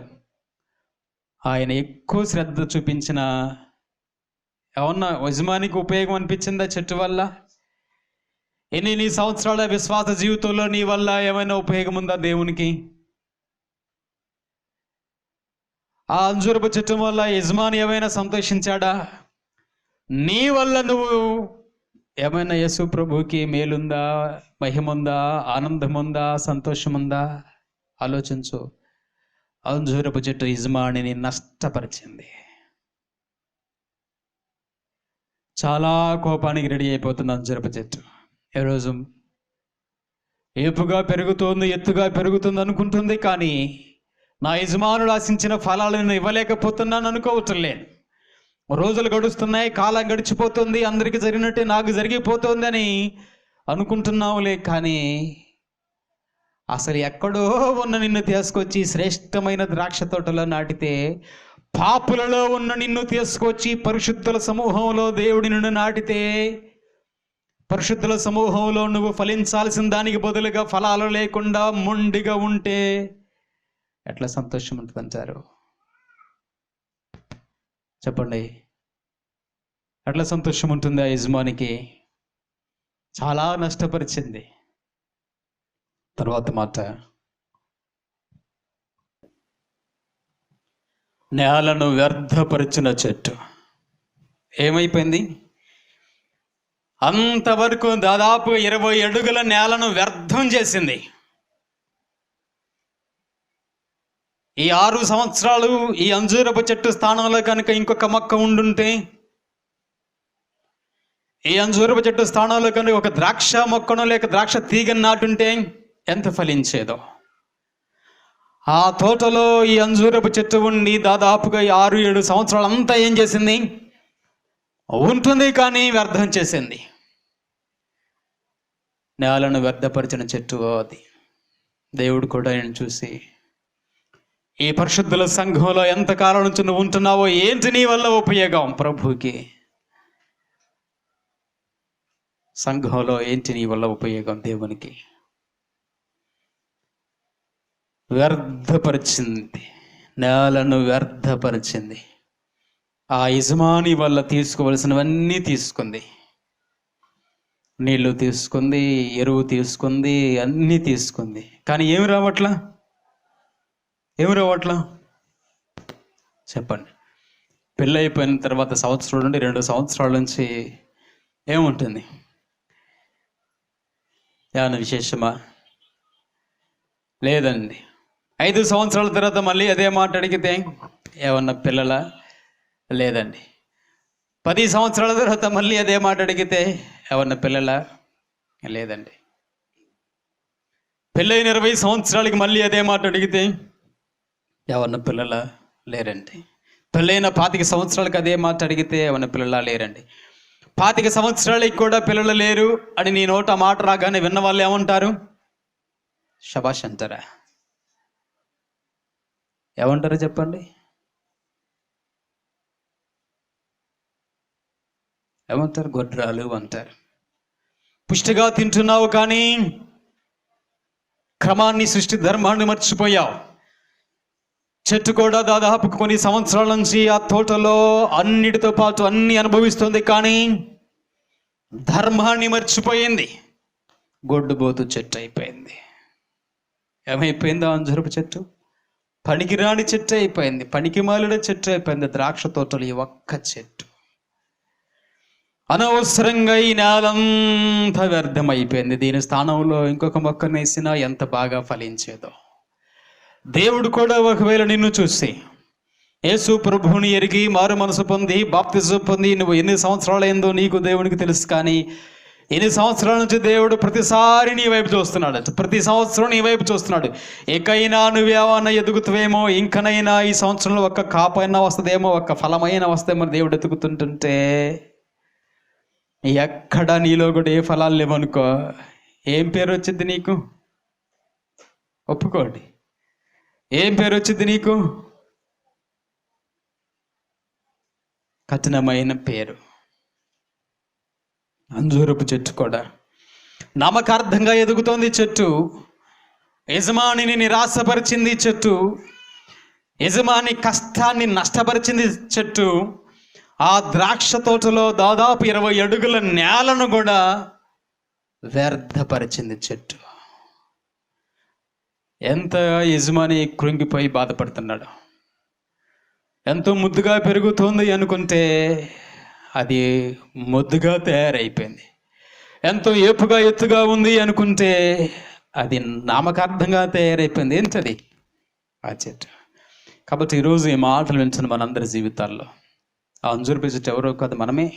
ఆయన ఎక్కువ శ్రద్ధ చూపించిన ఏమన్నా యజమానికి ఉపయోగం అనిపించిందా చెట్టు వల్ల? నీ సంవత్సరాల విశ్వాస జీవితంలో నీ వల్ల ఏమైనా ఉపయోగం ఉందా దేవునికి? ఆ అంజూరపు చెట్టు వల్ల యజమాని ఏమైనా సంతోషించాడా? నీ వల్ల నువ్వు ఏమైనా యేసు ప్రభుకి మేలుందా, మహిముందా, ఆనందముందా, సంతోషముందా? ఆలోచించు. అంజూరపు చెట్టు యజమానిని నష్టపరిచింది. చాలా కోపానికి రెడీ అయిపోతుంది అంజూరపు చెట్టు. ఈరోజు ఏపుగా పెరుగుతోంది, ఎత్తుగా పెరుగుతుంది అనుకుంటుంది, కానీ నా యజమానుడు ఆశించిన ఫలాలను ఇవ్వలేకపోతున్నాను అనుకోవట్లేదు. రోజులు గడుస్తున్నాయి, కాలం గడిచిపోతుంది, అందరికీ జరిగినట్టే నాకు జరిగిపోతుంది అని అనుకుంటున్నావులే, కానీ అసలు ఎక్కడో ఉన్న నిన్ను తీసుకొచ్చి శ్రేష్టమైన ద్రాక్ష తోటలో నాటితే, పాపులలో ఉన్న నిన్ను తీసుకొచ్చి పరిశుద్ధుల సమూహంలో దేవుడి నిన్ను నాటితే, పరిశుద్ధుల సమూహంలో నువ్వు ఫలించాల్సిన దానికి బదులుగా ఫలాలు లేకుండా మొండిగా ఉంటే ఎట్లా సంతోషం ఉంటుందంటారు? చెప్పండి, ఎట్లా సంతోషం ఉంటుంది? ఆ యజమానికి చాలా నష్టపరిచింది. తర్వాత మాట, నేలను వ్యర్థపరిచిన చెట్టు. ఏమైపోయింది? అంతవరకు దాదాపు 20 అడుగుల నేలను వ్యర్థం చేసింది. ఈ 6 సంవత్సరాలు ఈ అంజూరపు చెట్టు స్థానంలో కనుక ఇంకొక మొక్క ఉండుంటే, ఈ అంజూరపు చెట్టు స్థానంలో కనుక ఒక ద్రాక్ష మొక్కను లేక ద్రాక్ష తీగను నాటుంటే ఎంత ఫలించేదో. ఆ తోటలో ఈ అంజూరపు చెట్టు ఉండి దాదాపుగా 6-7 సంవత్సరాలు అంతా ఏం చేసింది? ఉంటుంది, కానీ వ్యర్థం చేసింది. నేలను వ్యర్థపరిచిన చెట్టు అది. దేవుడు కూడా ఆయన చూసి ఈ పరిశుద్ధుల సంఘంలో ఎంతకాలం నుంచి నువ్వు ఉంటున్నావో, ఏంటి నీ వల్ల ఉపయోగం ప్రభుకి? సంఘంలో ఏంటి నీ వల్ల ఉపయోగం? దేవునికి వ్యర్థపరిచింది, నేలను వ్యర్థపరిచింది. ఆ యజమాని వల్ల తీసుకోవలసినవన్నీ తీసుకుంది. నీళ్లు తీసుకుంది, ఎరువు తీసుకుంది, అన్నీ తీసుకుంది. కానీ ఏమి రావట్లా? చెప్పండి. పెళ్ళి అయిపోయిన తర్వాత సంవత్సరం నుండి 2 సంవత్సరాల నుంచి ఏముంటుంది? ఏమన్నా విశేషమా? లేదండి. 5 సంవత్సరాల తర్వాత మళ్ళీ అదే మాట అడిగితే ఏమన్నా పిల్లల? లేదండి. 10 సంవత్సరాల తర్వాత మళ్ళీ అదే మాట అడిగితే ఏమన్నా పిల్లల? లేదండి. పెళ్ళైన 20 సంవత్సరాలకి మళ్ళీ అదే మాట అడిగితే ఏమన్నా పిల్లల? లేరండి. పెళ్ళైన 25 సంవత్సరాలకి అదే మాట అడిగితే ఏమన్నా పిల్లల? లేరండి. 25 సంవత్సరాలకి కూడా పిల్లలు లేరు అని నీ నోట మాట రాగానే విన్న వాళ్ళు ఏమంటారు? శబాష్ అంటారా? ఏమంటారు చెప్పండి? ఏమంటారు? గొడ్రాలు అంటారు. పుష్టిగా తింటున్నావు కానీ క్రమాన్ని, సృష్టి ధర్మాన్ని మర్చిపోయావు. చెట్టు కూడా దాదాపు కొన్ని సంవత్సరాల నుంచి ఆ తోటలో అన్నిటితో పాటు అన్ని అనుభవిస్తుంది, కానీ ధర్మాన్ని మర్చిపోయింది. గొడ్డుబోతు చెట్టు అయిపోయింది. ఏమైపోయింది? అంజూరపు చెట్టు పనికిరాని చెట్టు అయిపోయింది, పనికి మాలిన చెట్టు అయిపోయింది. ద్రాక్ష తోటలు ఈ ఒక్క చెట్టు. అనవసరంగా ఈ నేలంతా వ్యర్థమైపోయింది. దీని స్థానంలో ఇంకొక మొక్కను వేసినా ఎంత బాగా ఫలించేదో. దేవుడు కూడా ఒకవేళ నిన్ను చూసి, యేసు ప్రభువుని ఎరిగి మారు మనసు పొంది బాప్తిజం పొంది నువ్వు ఎన్ని సంవత్సరాలైందో నీకు దేవునికి తెలుసు, కానీ ఎన్ని సంవత్సరాల నుంచి దేవుడు ప్రతిసారి నీ వైపు చూస్తున్నాడు. ప్రతి సంవత్సరం నీ వైపు చూస్తున్నాడు. ఎకైనా నువ్వేమన్నా ఎదుగుతావేమో, ఇంకనైనా ఈ సంవత్సరంలో ఒక్క కాపైనా వస్తుందేమో, ఒక్క ఫలమైనా వస్తేమో దేవుడు ఎదుగుతుంటుంటే, ఎక్కడ నీలో కూడా ఏ ఫలాలు లేవనుకో, ఏం పేరు వచ్చింది నీకు? ఒప్పుకోండి, ఏం పేరు వచ్చింది నీకు? కఠినమైన పేరు. అంజూరపు చెట్టు కూడా నామకార్థంగా ఎదుగుతోంది. చెట్టు యజమానిని నిరాశపరిచింది. చెట్టు యజమాని కష్టాన్ని నష్టపరిచింది. చెట్టు ఆ ద్రాక్ష తోటలో దాదాపు 20 అడుగుల నేలను కూడా వ్యర్థపరిచింది. చెట్టు ఎంత యజమాని కృంగిపోయి బాధపడుతున్నాడు. ఎంతో ముద్దుగా పెరుగుతోంది అనుకుంటే అది ముద్దుగా తయారైపోయింది. ఎంతో ఏపుగా ఎత్తుగా ఉంది అనుకుంటే అది నామకార్థంగా తయారైపోయింది. ఏంటది? ఆ చెట్టు. కాబట్టి ఈరోజు ఈ మాటలు వింటున్న మనందరి జీవితాల్లో ఆ అంజూరపు చెట్టు ఎవరో కాదు, మనమే.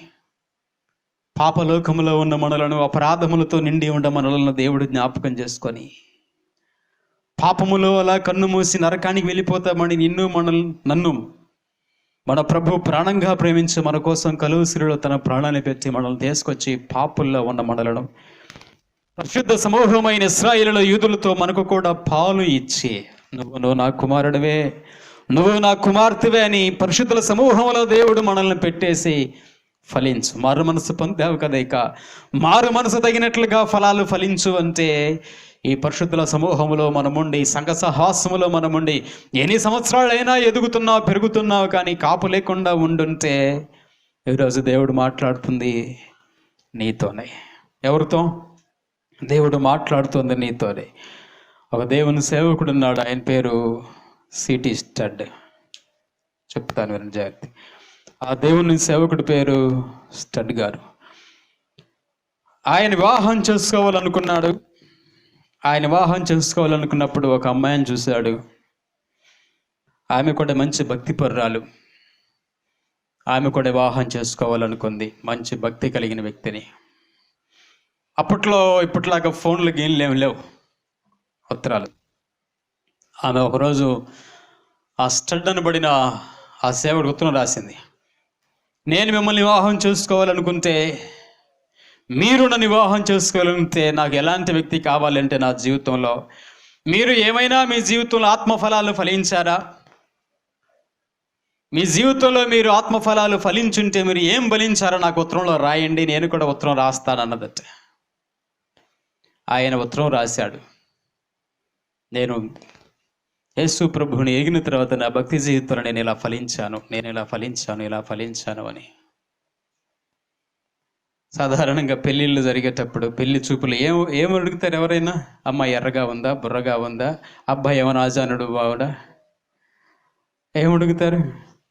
పాపలోకములో ఉన్న మనలను, అపరాధములతో నిండి ఉన్న మనలను దేవుడు జ్ఞాపకం చేసుకొని, పాపములో అలా కన్ను మూసి నరకానికి వెళ్ళిపోతామని నన్ను మన ప్రభు ప్రాణంగా ప్రేమించి మన కోసం కలువసిరిలో తన ప్రాణాన్ని పెట్టి మనల్ని తీసుకొచ్చి పాపుల్లో ఉన్న మనలను పరిశుద్ధ సమూహమైన ఇశ్రాయేలుల యూదులతో మనకు కూడా పాలు ఇచ్చి, నువ్వు నా కుమారుడివే, నువ్వు నా కుమార్తెవే అని పరిశుద్ధుల సమూహంలో దేవుడు మనల్ని పెట్టేసి ఫలించు. మారు మనసు పొందావు కదా, ఇక మారు మనసు తగినట్లుగా ఫలాలు ఫలించు అంటే ఈ పరిశుద్ధుల సమూహంలో మనముండి, సంఘ సహాసములో మనముండి ఎన్ని సంవత్సరాలైనా ఎదుగుతున్నావు, పెరుగుతున్నావు, కానీ కాపు లేకుండా ఉండుంటే ఈరోజు దేవుడు మాట్లాడుతుంది నీతోనే. ఎవరితో? దేవుడు మాట్లాడుతుంది నీతోనే. ఒక దేవుని సేవకుడు ఉన్నాడు, ఆయన పేరు సిటీ స్టడ్. చెప్తాను వినండి జాగ్రత్త. ఆ దేవుని సేవకుడి పేరు స్టడ్ గారు. ఆయన వివాహం చేసుకోవాలనుకున్నాడు. ఆయన వివాహం చేసుకోవాలనుకున్నప్పుడు ఒక అమ్మాయిని చూశాడు. ఆమె కూడా మంచి భక్తిపరురాలు. ఆమె కూడా వివాహం చేసుకోవాలనుకుంది, మంచి భక్తి కలిగిన వ్యక్తిని. అప్పట్లో ఇప్పట్లాగా ఫోన్లు గేమ్లు ఏమి లేవు, ఉత్తరాలు. ఆమె ఒకరోజు ఆ స్టడ్ అనబడిన ఆ సేవకుడు ఉత్తరం రాసింది. నేను మిమ్మల్ని వివాహం చేసుకోవాలనుకుంటే, మీరు నన్ను వివాహం చేసుకోవాలంటే నాకు ఎలాంటి వ్యక్తి కావాలంటే నా జీవితంలో మీరు ఏమైనా మీ జీవితంలో ఆత్మఫలాలు ఫలించారా? మీ జీవితంలో మీరు ఆత్మఫలాలు ఫలించుంటే మీరు ఏం ఫలించారో నాకు ఉత్తరంలో రాయండి, నేను కూడా ఉత్తరం రాస్తానన్నదట. ఆయన ఉత్తరం రాశాడు. నేను యేసు ప్రభువుని ఎరిగిన తర్వాత నా భక్తి జీవితంలో నేను ఇలా ఫలించాను అని. సాధారణంగా పెళ్ళిళ్ళు జరిగేటప్పుడు పెళ్లి చూపులు ఏం అడుగుతారు ఎవరైనా? అమ్మాయి ఎర్రగా ఉందా, బుర్రగా ఉందా, అబ్బాయి ఏమైనా ఆజానుడు బావుడా, ఏం అడుగుతారు?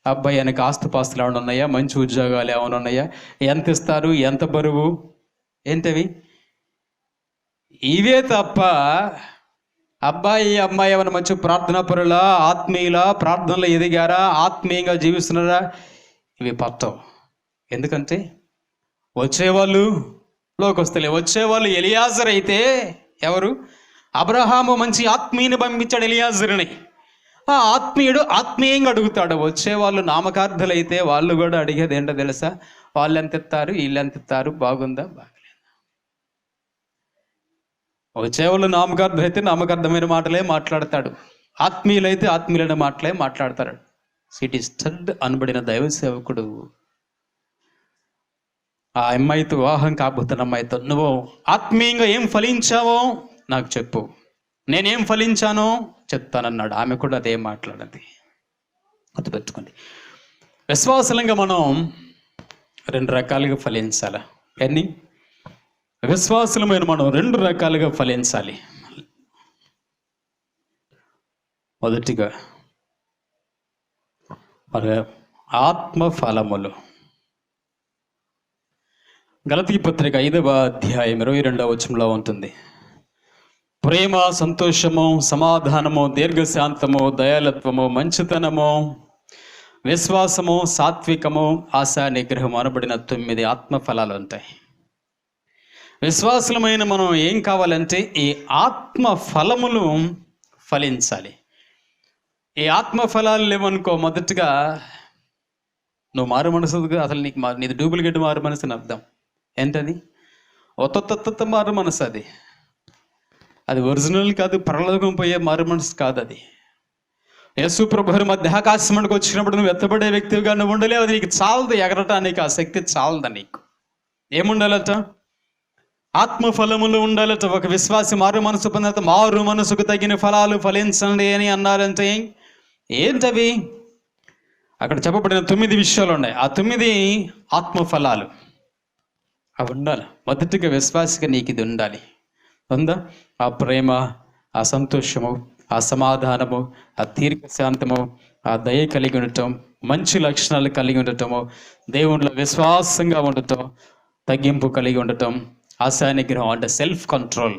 అబ్బాయి వెనక ఆస్తుపాస్తులు ఏమైనా ఉన్నాయా, మంచి ఉద్యోగాలు ఏమైనా ఉన్నాయా, ఎంత ఇస్తారు, ఎంత బరువు, ఏంటవి? ఇవే తప్ప అబ్బాయి అమ్మాయి ఏమైనా మంచి ప్రార్థనా పరులా, ఆత్మీయులా, ప్రార్థనలో ఎదిగారా, ఆత్మీయంగా జీవిస్తున్నారా, ఇవి పట్టవు. ఎందుకంటే వచ్చేవాళ్ళు లోకస్తులే. వచ్చేవాళ్ళు ఎలియాజర్ అయితే ఎవరు? అబ్రహాము మంచి ఆత్మీయుని పంపించాడు ఎలియాజరుని. ఆ ఆత్మీయుడు ఆత్మీయంగా అడుగుతాడు. వచ్చేవాళ్ళు నామకార్థులైతే వాళ్ళు కూడా అడిగేది ఏంటో తెలుసా? వాళ్ళు ఎంత ఇస్తారు, వీళ్ళు ఎంత ఇస్తారు, బాగుందా బాగలేదా? వచ్చేవాళ్ళు నామకార్థులు అయితే నామకార్థమైన మాటలే మాట్లాడతాడు, ఆత్మీయులైతే ఆత్మీయులైన మాటలే మాట్లాడతాడు. సిటీ స్టడ్ అనబడిన దైవ సేవకుడు ఆ అమ్మాయితో, వివాహం కాబోతున్న అమ్మాయితో, నువ్వు ఆత్మీయంగా ఏం ఫలించావో నాకు చెప్పు, నేనేం ఫలించానో చెప్తానన్నాడు. ఆమె కూడా అదే మాట్లాడింది. గుర్తుపెట్టుకోండి, విశ్వాసంగా మనం 2 రకాలుగా ఫలించాలి. కానీ విశ్వాసమైన మనం 2 రకాలుగా ఫలించాలి. మొదటిగా ఆత్మ ఫలములు. గలతీ పత్రిక 5వ అధ్యాయం 22వ వచనంలో ఉంటుంది. ప్రేమ, సంతోషము, సమాధానము, దీర్ఘశాంతము, దయాలత్వము, మంచితనము, విశ్వాసము, సాత్వికము, ఆశా నిగ్రహం అనబడిన 9 ఆత్మఫలాలు ఉంటాయి. విశ్వాసమైన మనం ఏం కావాలంటే ఈ ఆత్మ ఫలములు ఫలించాలి. ఈ ఆత్మ ఫలాలు లేవనుకో, మొదటిగా నువ్వు మారు మనసు, అసలు నీది డూప్లికేట్ మారు మనసు అని అర్థం. ఏంటది? ఒత్త మారు మనసు. అది ఒరిజినల్ కాదు, పరలోకం పోయే మారు మనసు కాదు. అది యేసు ప్రభువు మధ్యాకాశమునికి వచ్చినప్పుడు నువ్వు ఎత్తబడే వ్యక్తిగా నువ్వు ఉండలేవు. అది నీకు చాలదు, ఎగరటానికి ఆ శక్తి చాలదా నీకు? ఏముండాలట? ఆత్మఫలములు ఉండాలట. ఒక విశ్వాసి మారు మనసు పొందిన మారు మనసుకు తగిన ఫలాలు ఫలించండి అని అన్నారంటే ఏంటవి? అక్కడ చెప్పబడిన 9 విషయాలు ఉన్నాయి. ఆ 9 ఆత్మఫలాలు అవి ఉండాలి. మొదటిగా విశ్వాసిగా నీకు ఇది ఉండాలి. ఉందా? ఆ ప్రేమ, ఆ సంతోషము, ఆ సమాధానము, ఆ దీర్ఘశాంతము, ఆ దయ కలిగి ఉండటం, మంచి లక్షణాలు కలిగి ఉండటము, దేవునిలో విశ్వాసంగా ఉండటం, తగ్గింపు కలిగి ఉండటం, ఆశా నిగ్రహం అంటే సెల్ఫ్ కంట్రోల్.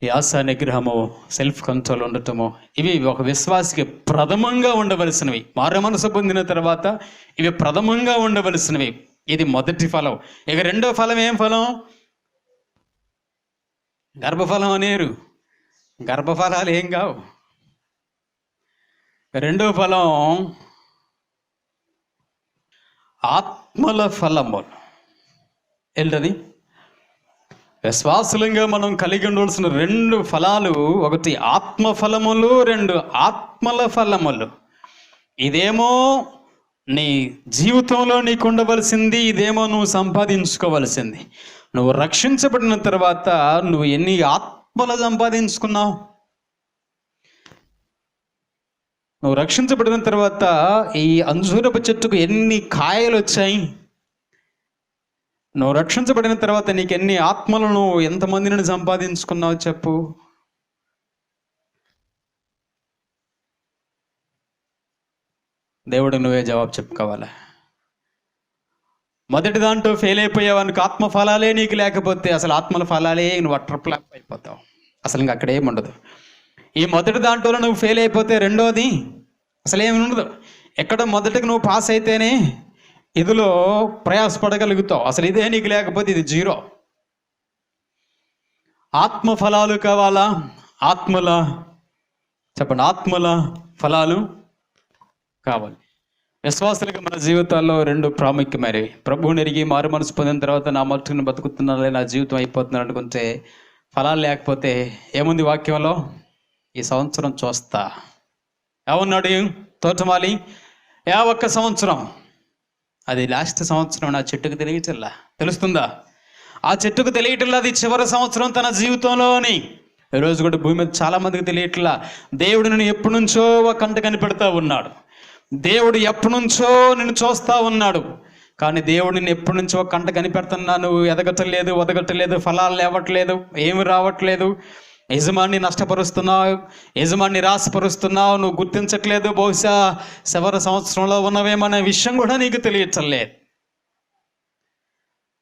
ఈ ఆశా నిగ్రహము, సెల్ఫ్ కంట్రోల్ ఉండటము, ఇవి ఒక విశ్వాసికి ప్రథమంగా ఉండవలసినవి. మారు మనసు పొందిన తర్వాత ఇవి ప్రథమంగా ఉండవలసినవి. ఇది మొదటి ఫలం. ఇక రెండో ఫలం ఏం ఫలం? గర్భఫలం అనేరు. గర్భఫలాలు ఏం కావు. రెండో ఫలం ఆత్మల ఫలములు. ఏంటది? విశ్వాసులంగా మనం కలిగి ఉండవలసిన 2 ఫలాలు, ఒకటి ఆత్మఫలములు, 2 ఆత్మల ఫలములు. ఇదేమో నీ జీవితంలో నీకు ఉండవలసింది, ఇదేమో నువ్వు సంపాదించుకోవలసింది. నువ్వు రక్షించబడిన తర్వాత నువ్వు ఎన్ని ఆత్మలు సంపాదించుకున్నావు? నువ్వు రక్షించబడిన తర్వాత ఈ అంజూరపు చెట్టుకు ఎన్ని కాయలు వచ్చాయి? నువ్వు రక్షించబడిన తర్వాత నీకు ఎన్ని ఆత్మలను, ఎంతమందిని సంపాదించుకున్నావు చెప్పు? దేవుడు నువ్వే జవాబు చెప్పుకోవాలా. మొదటి దాంట్లో ఫెయిల్ అయిపోయావనుకో, ఆత్మఫలాలే నీకు లేకపోతే అసలు ఆత్మల ఫలాలే నువ్వు అట్రప్లాప్ అయిపోతావు. అసలు ఇంకా అక్కడ ఏమి ఉండదు. ఈ మొదటి దాంట్లో నువ్వు ఫెయిల్ అయిపోతే రెండోది అసలు ఏమి ఉండదు. ఎక్కడ మొదటికి నువ్వు పాస్ అయితేనే ఇదిలో ప్రయాసపడగలుగుతావు. అసలు ఇదే నీకు లేకపోతే ఇది జీరో. ఆత్మ ఫలాలు కావాలా? చెప్పండి, ఆత్మల ఫలాలు కావాలి. విశ్వాసాలుగా మన జీవితాల్లో 2 ప్రాముఖ్యమైనవి. ప్రభువుని ఎరిగి మారు మనసు పొందిన తర్వాత నా మట్టును బతుకుతున్నాను, నా జీవితం అయిపోతున్నాను అనుకుంటే ఫలాలు లేకపోతే ఏముంది వాక్యంలో? ఈ సంవత్సరం చూస్తా. ఏమన్నాడు తోటమాలి? ఒక్క సంవత్సరం. అది లాస్ట్ సంవత్సరం నా చెట్టుకు తెలియటల్లా. తెలుస్తుందా? ఆ చెట్టుకు తెలియటల్లా అది చివరి సంవత్సరం తన జీవితంలోని. ఈరోజు కూడా భూమి మీద చాలా మందికి తెలియట్లా. దేవుడు నిన్ను ఎప్పటి నుంచో ఒక కంట కనిపెడతా ఉన్నాడు. దేవుడు ఎప్పటి నుంచో నిన్ను చూస్తూ ఉన్నాడు. కానీ దేవుడు నిన్ను ఎప్పటి నుంచో ఒక కంట కనిపెడుతున్నా, నువ్వు ఎదగట్లేదు, ఒదగట్లేదు, ఫలాలు లేవట్లేదు, ఏమి రావట్లేదు, యజమాన్ని నష్టపరుస్తున్నావు, యజమాన్ని రాశపరుస్తున్నావు, నువ్వు గుర్తించట్లేదు. బహుశా చివరి సంవత్సరంలో ఉన్నవేమనే విషయం కూడా నీకు తెలియట్లేదు.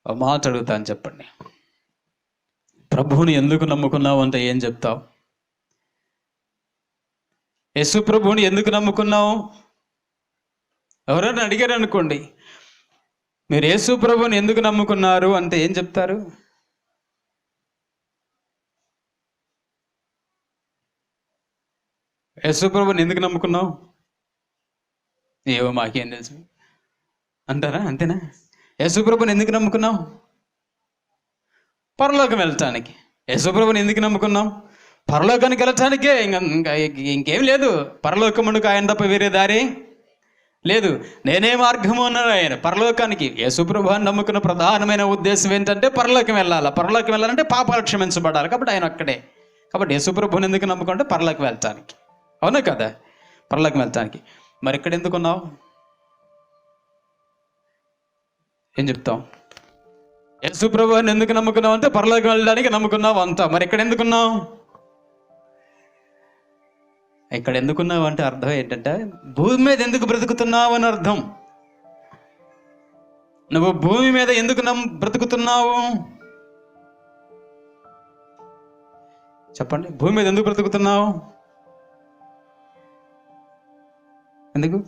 ఒక మాట అడుగుతాను, చెప్పండి. ప్రభువుని ఎందుకు నమ్ముకున్నావు అంటే ఏం చెప్తావు? యేసు ప్రభువుని ఎందుకు నమ్ముకున్నావు? ఎవరైనా అడిగారు అనుకోండి, మీరు యేసు ప్రభువుని ఎందుకు నమ్ముకున్నారు అంటే ఏం చెప్తారు? యేసు ప్రభువుని ఎందుకు నమ్ముకున్నావు? ఏవో మాకేం తెలుసు అంటారా? అంతేనా? యేసు ప్రభువుని ఎందుకు నమ్ముకున్నావు? పరలోకం వెళ్ళటానికి. యేసు ప్రభువుని ఎందుకు నమ్ముకున్నాం? పరలోకానికి వెళ్ళటానికే. ఇంకేం లేదు. పరలోకమునకు ఆయన తప్ప వేరే దారి లేదు. నేనే మార్గము అన్నాడు ఆయన పరలోకానికి. యేసు ప్రభువుని నమ్ముకున్న ప్రధానమైన ఉద్దేశం ఏంటంటే పరలోకం వెళ్ళాలి. పరలోకం వెళ్ళాలంటే పాపాలు క్షమించబడాలి. కాబట్టి ఆయన అక్కడే. కాబట్టి యేసు ప్రభువుని ఎందుకు నమ్ముకుంటే పరలోకం వెళ్ళటానికి. అవునా కదా? పరలోకం వెళ్ళటానికి. మరి ఇక్కడ ఎందుకున్నావు? ఏం చెప్తాం? యేసు ప్రభువుని ఎందుకు నమ్ముకున్నావు అంటే పరలోకం వెళ్ళడానికి నమ్ముకున్నావు అంతా. మరి ఇక్కడ ఎందుకున్నావు? ఇక్కడ ఎందుకున్నావు అంటే అర్థం ఏంటంటే భూమి మీద ఎందుకు బ్రతుకుతున్నావు అని అర్థం. నువ్వు భూమి మీద ఎందుకు బ్రతుకుతున్నావు చెప్పండి. భూమి మీద ఎందుకు బ్రతుకుతున్నావు? ఎందుకు?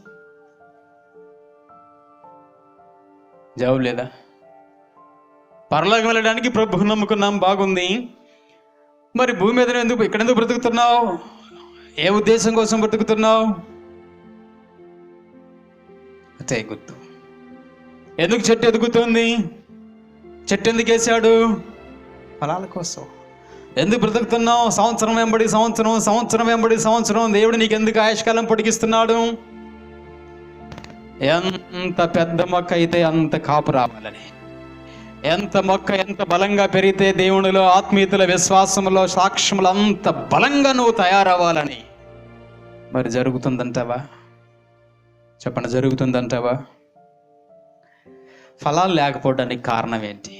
జవాబు లేదా? పరలోకం వెళ్ళడానికి ప్రభువు నమ్ముకున్నాం, బాగుంది. మరి భూమి మీద ఎందుకు, ఇక్కడ ఎందుకు బ్రతుకుతున్నావు? ఏ ఉద్దేశం కోసం బ్రతుకుతున్నావు? అదే గుర్తు. ఎందుకు చెట్టు ఎదుగుతుంది? చెట్టు ఎందుకు వేసాడు? ఫలాల కోసం. ఎందుకు బ్రతుకుతున్నావు? సంవత్సరం వెంబడి సంవత్సరం, సంవత్సరం వెంబడి సంవత్సరం దేవుడు నీకు ఎందుకు ఆయుష్కాలం పొడిగిస్తున్నాడు? ఎంత పెద్ద మొక్క అయితే అంత కాపు రావాలని, ఎంత మొక్క ఎంత బలంగా పెరిగితే దేవునిలో, ఆత్మీయతలో, విశ్వాసంలో, సాక్ష్యములు అంత బలంగా నువ్వు తయారవ్వాలని. మరి జరుగుతుందంటావా? చెప్పండి, జరుగుతుందంటావా? ఫలాలు లేకపోవడానికి కారణం ఏంటి?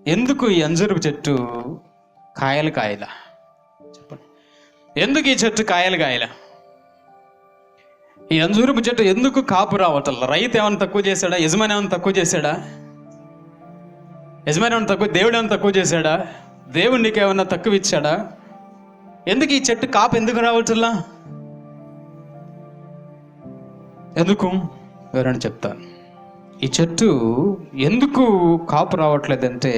ఎందుకు ఈ అంజూరపు చెట్టు కాయలు కాయలా? చెప్పండి, ఎందుకు ఈ చెట్టు కాయలు కాయలా? ఈ అంజూరపు చెట్టు ఎందుకు కాపు రావటం? రైతు ఏమైనా తక్కువ చేశాడా? యజమాని ఏమైనా తక్కువ చేశాడా? యజమాని ఏమైనా తక్కువ? దేవుడు ఏమైనా తక్కువ చేశాడా? దేవుడు నీకు ఏమన్నా తక్కువ ఇచ్చాడా? ఎందుకు ఈ చెట్టు కాపు ఎందుకు రావట్లా? ఎందుకు ఎవరైనా చెప్తాను. ఈ చెట్టు ఎందుకు కాపు రావట్లేదంటే